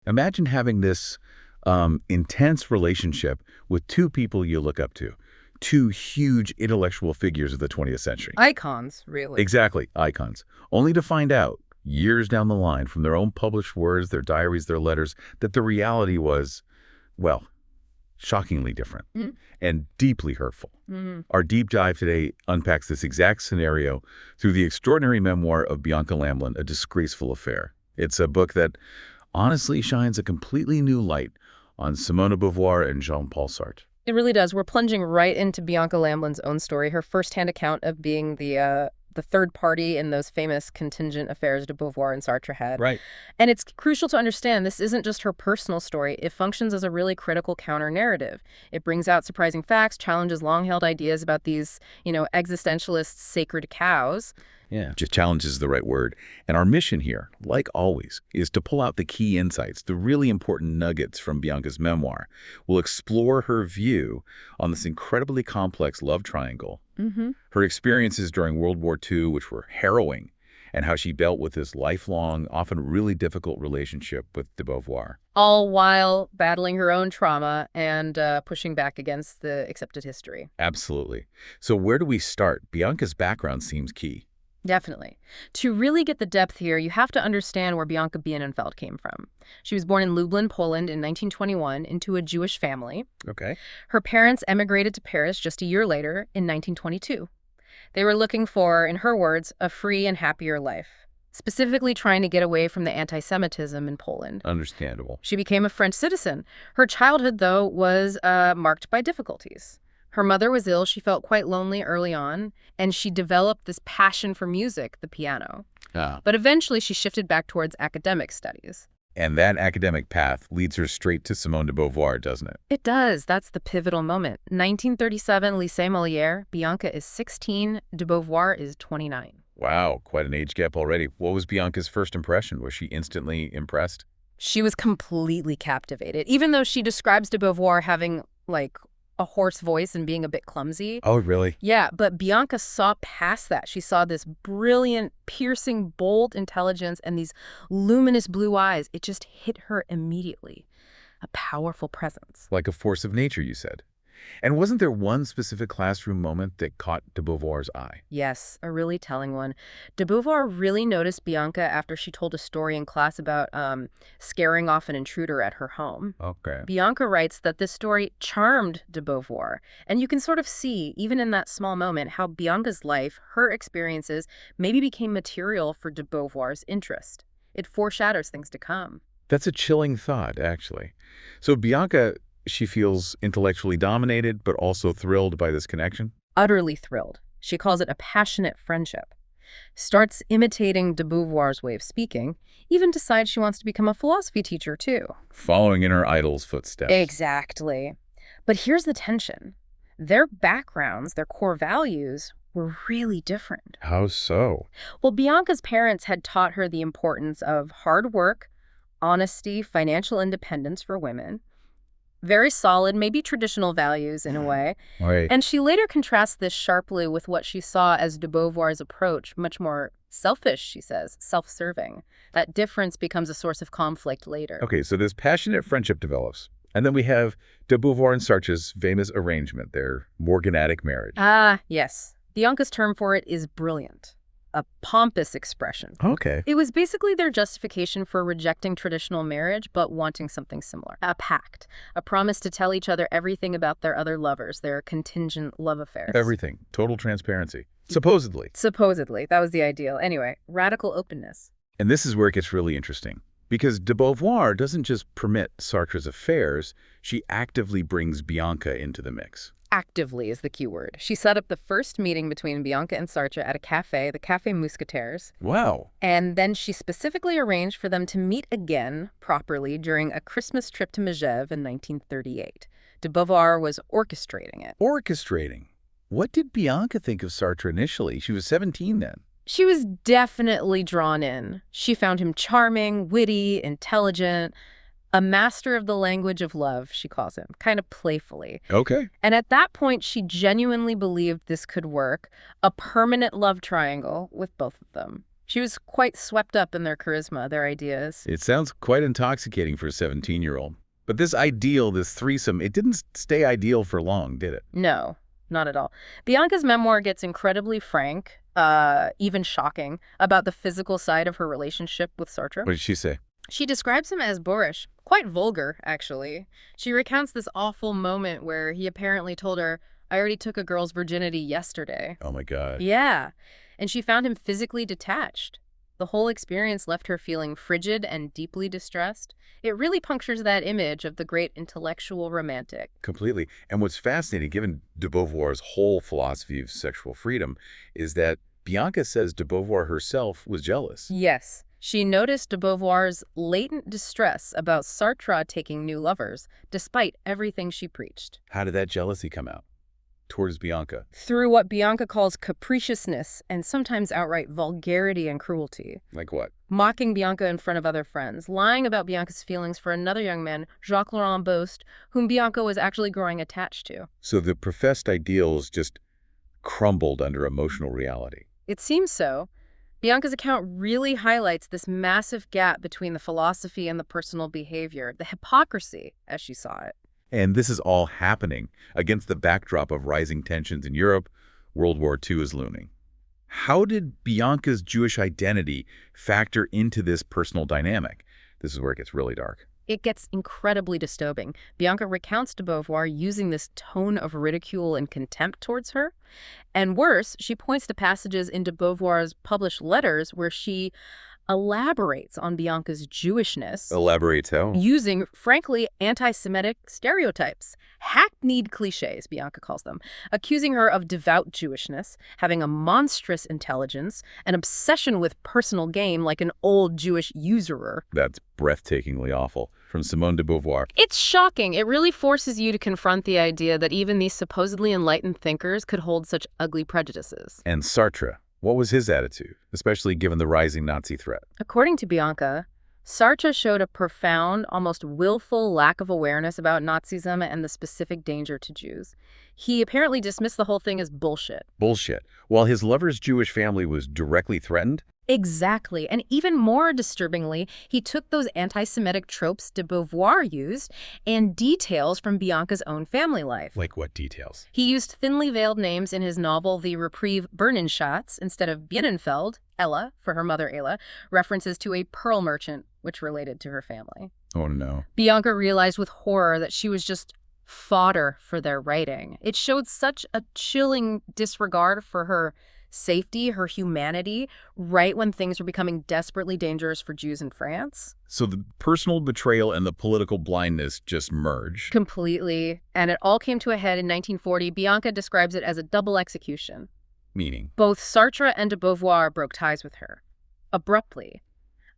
Imagine having this intense relationship with two people you look up to, two huge intellectual figures of the 20th century. Icons, really. Exactly, icons. Only to find out, years down the line, from their own published words, their diaries, their letters, that the reality was, well, shockingly different and deeply hurtful. Our deep dive today unpacks this exact scenario through the extraordinary memoir of Bianca Lamblin, A Disgraceful Affair. It's a book that honestly shines a completely new light on Simone de Beauvoir and Jean-Paul Sartre. It really does. We're plunging right into Bianca Lamblin's own story, her firsthand account of being the third party in those famous contingent affairs de Beauvoir and Sartre had. Right. And it's crucial to understand this isn't just her personal story. It functions as a really critical counter-narrative. It brings out surprising facts, challenges long-held ideas about these, existentialist sacred cows. Yeah, just challenge is the right word. And our mission here, like always, is to pull out the key insights, the really important nuggets from Bianca's memoir. We'll explore her view on this incredibly complex love triangle, her experiences during World War II, which were harrowing, and how she dealt with this lifelong, often really difficult relationship with de Beauvoir. All while battling her own trauma and pushing back against the accepted history. Absolutely. So where do we start? Bianca's background seems key. Definitely. To really get the depth here, you have to understand where Bianca Bienenfeld came from. She was born in Lublin, Poland in 1921 into a Jewish family. Okay. Her parents emigrated to Paris just a year later in 1922. They were looking for, in her words, a free and happier life, specifically trying to get away from the anti-Semitism in Poland. Understandable. She became a French citizen. Her childhood, though, was marked by difficulties. Her mother was ill, she felt quite lonely early on, and she developed this passion for music, the piano. But eventually she shifted back towards academic studies. And that academic path leads her straight to Simone de Beauvoir, doesn't it? It does. That's the pivotal moment. 1937, Lycée Molière. Bianca is 16, de Beauvoir is 29. Wow, quite an age gap already. What was Bianca's first impression? Was she instantly impressed? She was completely captivated, even though she describes de Beauvoir having, a hoarse voice and being a bit clumsy. Oh, really? Yeah, but Bianca saw past that. She saw this brilliant, piercing, bold intelligence and these luminous blue eyes. It just hit her immediately. A powerful presence. Like a force of nature, you said. And wasn't there one specific classroom moment that caught de Beauvoir's eye? Yes, a really telling one. De Beauvoir really noticed Bianca after she told a story in class about scaring off an intruder at her home. Okay. Bianca writes that this story charmed de Beauvoir. And you can sort of see, even in that small moment, how Bianca's life, her experiences, maybe became material for de Beauvoir's interest. It foreshadows things to come. That's a chilling thought, actually. So Bianca, she feels intellectually dominated, but also thrilled by this connection? Utterly thrilled. She calls it a passionate friendship. Starts imitating de Beauvoir's way of speaking, even decides she wants to become a philosophy teacher, too. Following in her idol's footsteps. Exactly. But here's the tension. Their backgrounds, their core values, were really different. How so? Well, Bianca's parents had taught her the importance of hard work, honesty, financial independence for women. Very solid, maybe traditional values in a way. Right. And she later contrasts this sharply with what she saw as de Beauvoir's approach, much more selfish, she says, self-serving. That difference becomes a source of conflict later. Okay, so this passionate friendship develops. And then we have de Beauvoir and Sartre's famous arrangement, their morganatic marriage. Ah, yes. Bianca's term for it is brilliant. A pompous expression. Okay. It was basically their justification for rejecting traditional marriage, but wanting something similar. A pact. A promise to tell each other everything about their other lovers, their contingent love affairs. Everything. Total transparency. Supposedly. Supposedly. That was the ideal. Anyway, radical openness. And this is where it gets really interesting. Because de Beauvoir doesn't just permit Sartre's affairs, she actively brings Bianca into the mix. Actively is the key word. She set up the first meeting between Bianca and Sartre at a cafe, the Café Mousquetaires. Wow. And then she specifically arranged for them to meet again properly during a Christmas trip to Megève in 1938. De Beauvoir was orchestrating it. Orchestrating. What did Bianca think of Sartre initially? She was 17 then. She was definitely drawn in. She found him charming, witty, intelligent, a master of the language of love, she calls him, kind of playfully. Okay. And at that point, she genuinely believed this could work, a permanent love triangle with both of them. She was quite swept up in their charisma, their ideas. It sounds quite intoxicating for a 17-year-old. But this ideal, this threesome, it didn't stay ideal for long, did it? No, not at all. Bianca's memoir gets incredibly frank, even shocking, about the physical side of her relationship with Sartre. What did she say? She describes him as boorish, quite vulgar, actually. She recounts this awful moment where he apparently told her, "I already took a girl's virginity yesterday." Oh, my God. Yeah, and she found him physically detached. The whole experience left her feeling frigid and deeply distressed. It really punctures that image of the great intellectual romantic. Completely. And what's fascinating, given de Beauvoir's whole philosophy of sexual freedom, is that Bianca says de Beauvoir herself was jealous. Yes. She noticed de Beauvoir's latent distress about Sartre taking new lovers, despite everything she preached. How did that jealousy come out towards Bianca? Through what Bianca calls capriciousness and sometimes outright vulgarity and cruelty. Like what? Mocking Bianca in front of other friends, lying about Bianca's feelings for another young man, Jacques-Laurent Bost, whom Bianca was actually growing attached to. So the professed ideals just crumbled under emotional reality. It seems so. Bianca's account really highlights this massive gap between the philosophy and the personal behavior, the hypocrisy, as she saw it. And this is all happening against the backdrop of rising tensions in Europe. World War II is looming. How did Bianca's Jewish identity factor into this personal dynamic? This is where it gets really dark. It gets incredibly disturbing. Bianca recounts de Beauvoir using this tone of ridicule and contempt towards her. And worse, she points to passages in de Beauvoir's published letters where she elaborates on Bianca's Jewishness. Elaborates how? Using, frankly, anti-Semitic stereotypes. Hackneyed cliches, Bianca calls them. Accusing her of devout Jewishness, having a monstrous intelligence, an obsession with personal gain like an old Jewish usurer. That's breathtakingly awful. From Simone de Beauvoir. It's shocking. It really forces you to confront the idea that even these supposedly enlightened thinkers could hold such ugly prejudices. And Sartre. What was his attitude, especially given the rising Nazi threat? According to Bianca, Sartre showed a profound, almost willful lack of awareness about Nazism and the specific danger to Jews. He apparently dismissed the whole thing as bullshit. Bullshit. While his lover's Jewish family was directly threatened? Exactly. And even more disturbingly, he took those anti-Semitic tropes de Beauvoir used and details from Bianca's own family life. Like what details? He used thinly veiled names in his novel The Reprieve Bernenschatz instead of Bienenfeld, Ella, for her mother Ella, references to a pearl merchant, which related to her family. Oh, no. Bianca realized with horror that she was just fodder for their writing. It showed such a chilling disregard for her safety, her humanity, right when things were becoming desperately dangerous for Jews in France. So the personal betrayal and the political blindness just merged. Completely. And it all came to a head in 1940. Bianca describes it as a double execution. Meaning? Both Sartre and de Beauvoir broke ties with her, abruptly,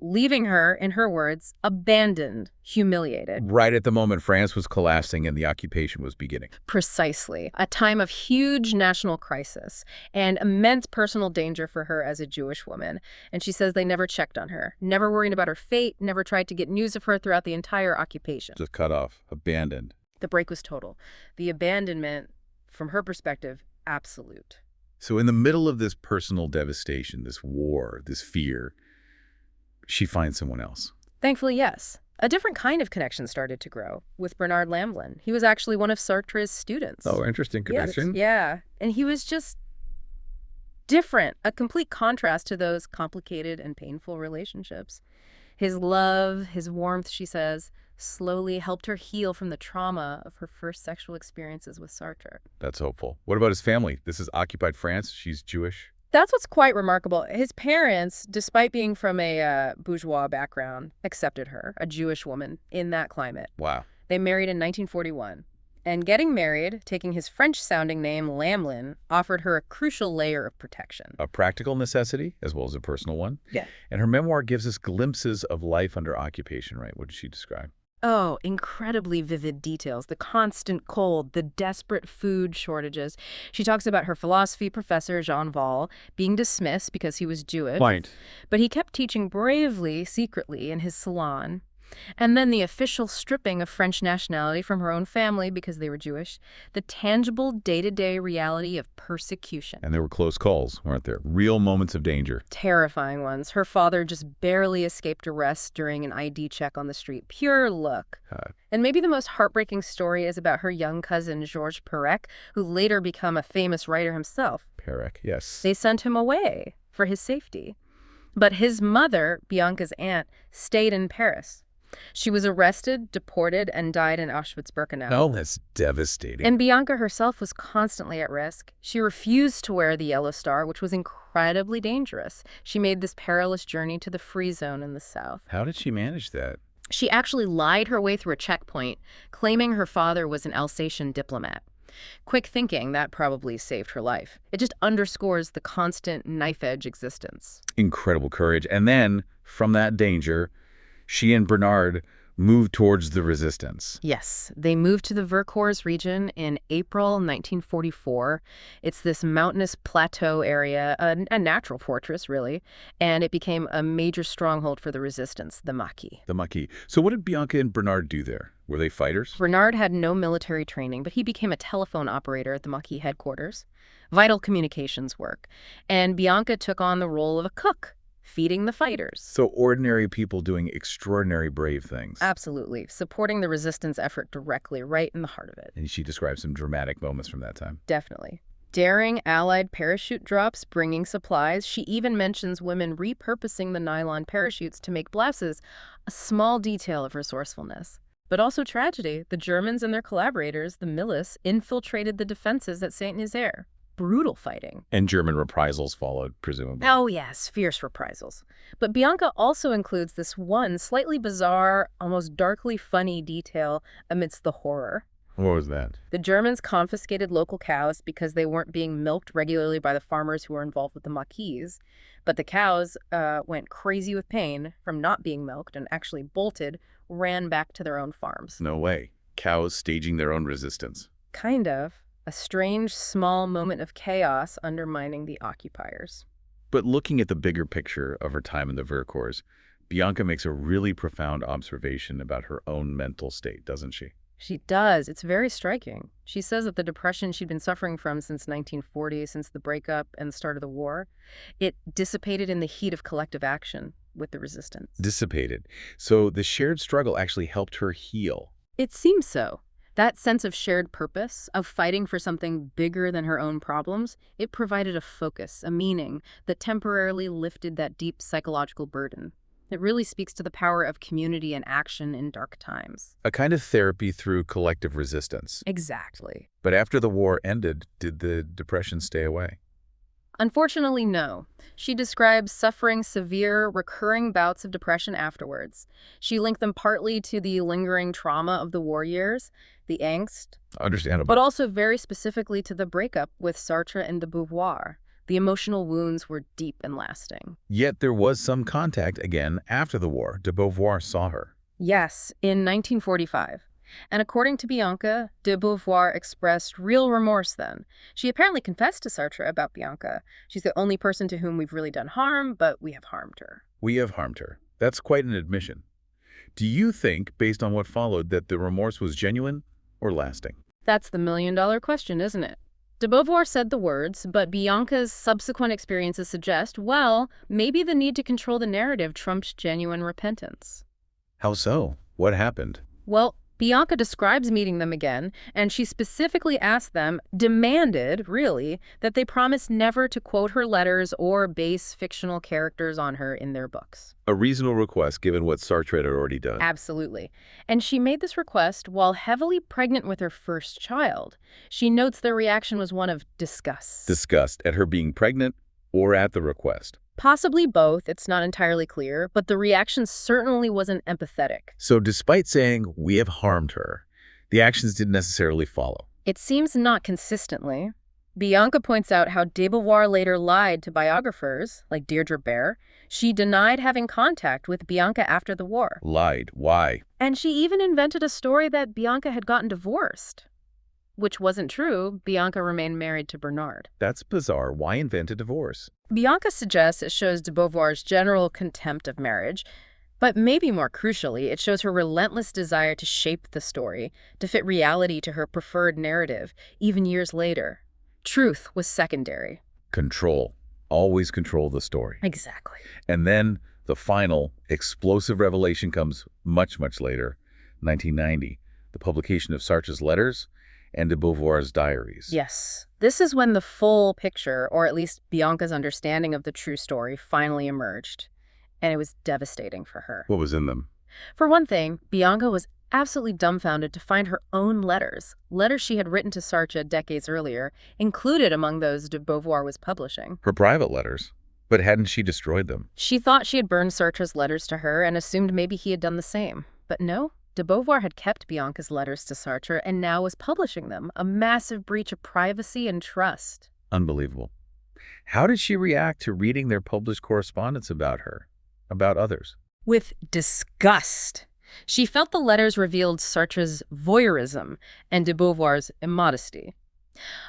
leaving her, in her words, abandoned, humiliated. Right at the moment France was collapsing and the occupation was beginning. Precisely. A time of huge national crisis and immense personal danger for her as a Jewish woman. And she says they never checked on her, never worried about her fate, never tried to get news of her throughout the entire occupation. Just cut off, abandoned. The break was total. The abandonment, from her perspective, absolute. So in the middle of this personal devastation, this war, this fear, she finds someone else. Thankfully, yes. A different kind of connection started to grow with Bernard Lamblin. He was actually one of Sartre's students. Oh, interesting connection. Yes, yeah. And he was just different, a complete contrast to those complicated and painful relationships. His love, his warmth, she says, slowly helped her heal from the trauma of her first sexual experiences with Sartre. That's hopeful. What about his family? This is occupied France. She's Jewish. That's what's quite remarkable. His parents, despite being from a bourgeois background, accepted her, a Jewish woman, in that climate. Wow. They married in 1941. And getting married, taking his French-sounding name, Lamblin, offered her a crucial layer of protection. A practical necessity as well as a personal one. Yeah. And her memoir gives us glimpses of life under occupation, right? What did she describe? Oh, incredibly vivid details. The constant cold, the desperate food shortages. She talks about her philosophy professor, Jean-Paul, being dismissed because he was Jewish. Point. But he kept teaching bravely, secretly, in his salon. And then the official stripping of French nationality from her own family because they were Jewish, the tangible day-to-day reality of persecution. And there were close calls, weren't there? Real moments of danger. Terrifying ones. Her father just barely escaped arrest during an ID check on the street. Pure luck. And maybe the most heartbreaking story is about her young cousin, Georges Perec, who later became a famous writer himself. Perec, yes. They sent him away for his safety. But his mother, Bianca's aunt, stayed in Paris. She was arrested, deported, and died in Auschwitz-Birkenau. Oh, that's devastating. And Bianca herself was constantly at risk. She refused to wear the yellow star, which was incredibly dangerous. She made this perilous journey to the free zone in the south. How did she manage that? She actually lied her way through a checkpoint, claiming her father was an Alsatian diplomat. Quick thinking, that probably saved her life. It just underscores the constant knife-edge existence. Incredible courage. And then, from that danger, she and Bernard moved towards the resistance. Yes, they moved to the Vercors region in April 1944. It's this mountainous plateau area, a natural fortress, really, and it became a major stronghold for the resistance, the Maquis. The Maquis. So what did Bianca and Bernard do there? Were they fighters? Bernard had no military training, but he became a telephone operator at the Maquis headquarters. Vital communications work. And Bianca took on the role of a cook, feeding the fighters. So ordinary people doing extraordinary brave things. Absolutely. Supporting the resistance effort directly, right in the heart of it. And she describes some dramatic moments from that time. Definitely. Daring Allied parachute drops, bringing supplies. She even mentions women repurposing the nylon parachutes to make blouses, a small detail of resourcefulness. But also tragedy. The Germans and their collaborators, the milice, infiltrated the defenses at Saint-Nazaire. Brutal fighting. And German reprisals followed, presumably. Oh, yes, fierce reprisals. But Bianca also includes this one slightly bizarre, almost darkly funny detail amidst the horror. What was that? The Germans confiscated local cows because they weren't being milked regularly by the farmers who were involved with the Maquis. But the cows went crazy with pain from not being milked and actually bolted, ran back to their own farms. No way. Cows staging their own resistance. Kind of. A strange, small moment of chaos undermining the occupiers. But looking at the bigger picture of her time in the Vercors, Bianca makes a really profound observation about her own mental state, doesn't she? She does. It's very striking. She says that the depression she'd been suffering from since 1940, since the breakup and the start of the war, it dissipated in the heat of collective action with the resistance. Dissipated. So the shared struggle actually helped her heal. It seems so. That sense of shared purpose, of fighting for something bigger than her own problems, it provided a focus, a meaning that temporarily lifted that deep psychological burden. It really speaks to the power of community and action in dark times. A kind of therapy through collective resistance. Exactly. But after the war ended, did the depression stay away? Unfortunately, no. She describes suffering severe, recurring bouts of depression afterwards. She linked them partly to the lingering trauma of the war years, the angst. Understandable. But also very specifically to the breakup with Sartre and de Beauvoir. The emotional wounds were deep and lasting. Yet there was some contact again after the war. De Beauvoir saw her. Yes, in 1945. And according to Bianca, de Beauvoir expressed real remorse then. She apparently confessed to Sartre about Bianca. She's the only person to whom we've really done harm, but we have harmed her. We have harmed her. That's quite an admission. Do you think, based on what followed, that the remorse was genuine or lasting? That's the million-dollar question, isn't it? De Beauvoir said the words, but Bianca's subsequent experiences suggest, well, maybe the need to control the narrative trumped genuine repentance. How so? What happened? Well, Bianca describes meeting them again, and she specifically asked them, demanded, really, that they promise never to quote her letters or base fictional characters on her in their books. A reasonable request given what Sartre had already done. Absolutely. And she made this request while heavily pregnant with her first child. She notes their reaction was one of disgust. Disgust at her being pregnant or at the request? Possibly both, it's not entirely clear, but the reaction certainly wasn't empathetic. So despite saying, we have harmed her, the actions didn't necessarily follow. It seems not consistently. Bianca points out how de Beauvoir later lied to biographers, like Deirdre Baer. She denied having contact with Bianca after the war. Lied. Why? And she even invented a story that Bianca had gotten divorced. Which wasn't true. Bianca remained married to Bernard. That's bizarre. Why invent a divorce? Bianca suggests it shows de Beauvoir's general contempt of marriage. But maybe more crucially, it shows her relentless desire to shape the story, to fit reality to her preferred narrative, even years later. Truth was secondary. Control. Always control the story. Exactly. And then the final explosive revelation comes much, much later, 1990, the publication of Sartre's letters and de Beauvoir's diaries. Yes. This is when the full picture, or at least Bianca's understanding of the true story, finally emerged. And it was devastating for her. What was in them? For one thing, Bianca was absolutely dumbfounded to find her own letters she had written to Sartre decades earlier, included among those de Beauvoir was publishing. Her private letters. But hadn't she destroyed them? She thought she had burned Sartre's letters to her and assumed maybe he had done the same. But no, de Beauvoir had kept Bianca's letters to Sartre and now was publishing them, a massive breach of privacy and trust. Unbelievable. How did she react to reading their published correspondence about her, about others? With disgust. She felt the letters revealed Sartre's voyeurism and de Beauvoir's immodesty.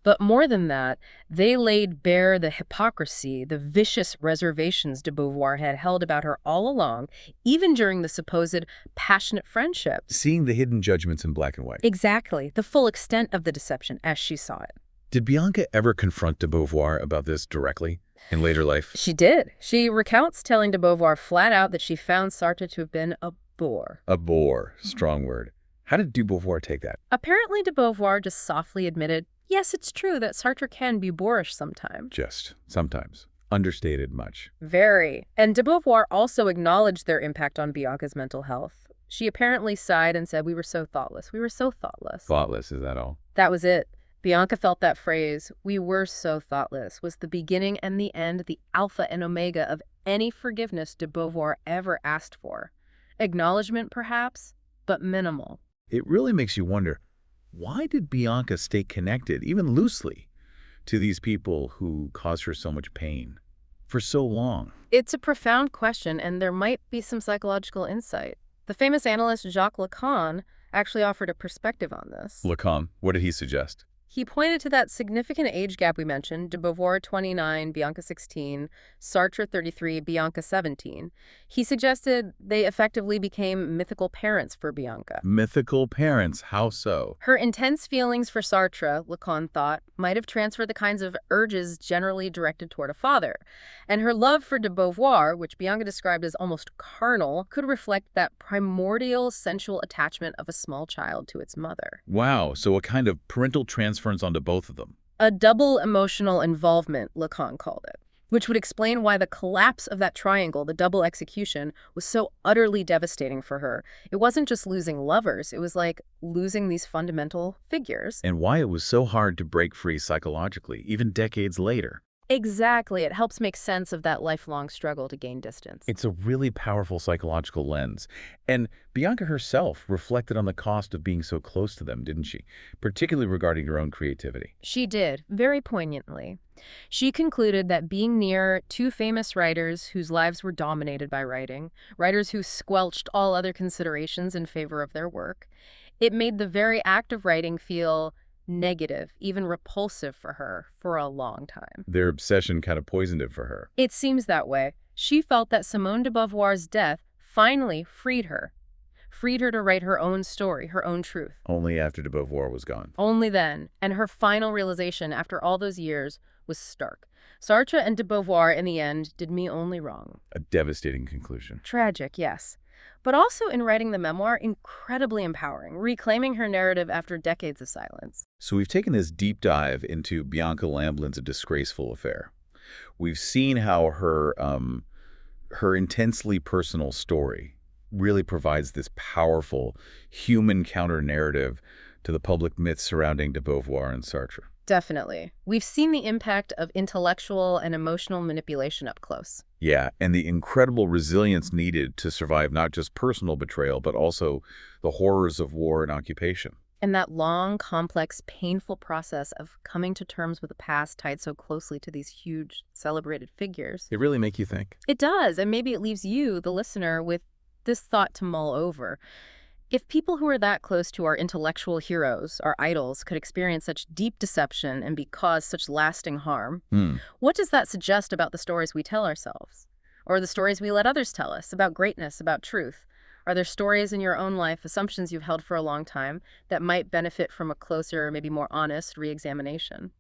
But more than that, they laid bare the hypocrisy, the vicious reservations de Beauvoir had held about her all along, even during the supposed passionate friendship. Seeing the hidden judgments in black and white. Exactly, the full extent of the deception as she saw it. Did Bianca ever confront de Beauvoir about this directly in later life? She did. She recounts telling de Beauvoir flat out that she found Sartre to have been a bore. A bore. Strong word. How did de Beauvoir take that? Apparently de Beauvoir just softly admitted, yes, it's true that Sartre can be boorish sometimes. Just sometimes. Understated much. Very. And de Beauvoir also acknowledged their impact on Bianca's mental health. She apparently sighed and said, "We were so thoughtless. We were so thoughtless." Thoughtless, is that all? That was it. Bianca felt that phrase, "we were so thoughtless," was the beginning and the end, the alpha and omega of any forgiveness de Beauvoir ever asked for. Acknowledgement, perhaps, but minimal. It really makes you wonder, why did Bianca stay connected, even loosely, to these people who caused her so much pain for so long? It's a profound question, and there might be some psychological insight. The famous analyst Jacques Lacan actually offered a perspective on this. Lacan, what did he suggest? He pointed to that significant age gap we mentioned, de Beauvoir 29, Bianca 16, Sartre 33, Bianca 17. He suggested they effectively became mythical parents for Bianca. Mythical parents, how so? Her intense feelings for Sartre, Lacan thought, might have transferred the kinds of urges generally directed toward a father. And her love for de Beauvoir, which Bianca described as almost carnal, could reflect that primordial sensual attachment of a small child to its mother. Wow, so a kind of parental transference onto both of them. A double emotional involvement, Lacan called it, which would explain why the collapse of that triangle, the double execution, was so utterly devastating for her. It wasn't just losing lovers, it was like losing these fundamental figures. And why it was so hard to break free psychologically, even decades later. Exactly. It helps make sense of that lifelong struggle to gain distance. It's a really powerful psychological lens. And Bianca herself reflected on the cost of being so close to them, didn't she? Particularly regarding her own creativity. She did, very poignantly. She concluded that being near two famous writers whose lives were dominated by writing, writers who squelched all other considerations in favor of their work, it made the very act of writing feel negative, even repulsive for her for a long time. Their obsession kind of poisoned it for her. It seems that way. She felt that Simone de Beauvoir's death finally freed her to write her own story, her own truth. Only after de Beauvoir was gone. Only then. And her final realization after all those years was stark. Sartre and de Beauvoir, in the end, did me only wrong. A devastating conclusion. Tragic, yes. But also in writing the memoir, incredibly empowering, reclaiming her narrative after decades of silence. So we've taken this deep dive into Bianca Lamblin's A Disgraceful Affair. We've seen how her intensely personal story really provides this powerful human counter-narrative to the public myths surrounding de Beauvoir and Sartre. Definitely. We've seen the impact of intellectual and emotional manipulation up close. Yeah, and the incredible resilience needed to survive not just personal betrayal, but also the horrors of war and occupation. And that long, complex, painful process of coming to terms with the past tied so closely to these huge, celebrated figures. It really make you think. It does, and maybe it leaves you, the listener, with this thought to mull over. If people who are that close to our intellectual heroes, our idols, could experience such deep deception and be caused such lasting harm, what does that suggest about the stories we tell ourselves? Or the stories we let others tell us about greatness, about truth? Are there stories in your own life, assumptions you've held for a long time, that might benefit from a closer, maybe more honest re-examination?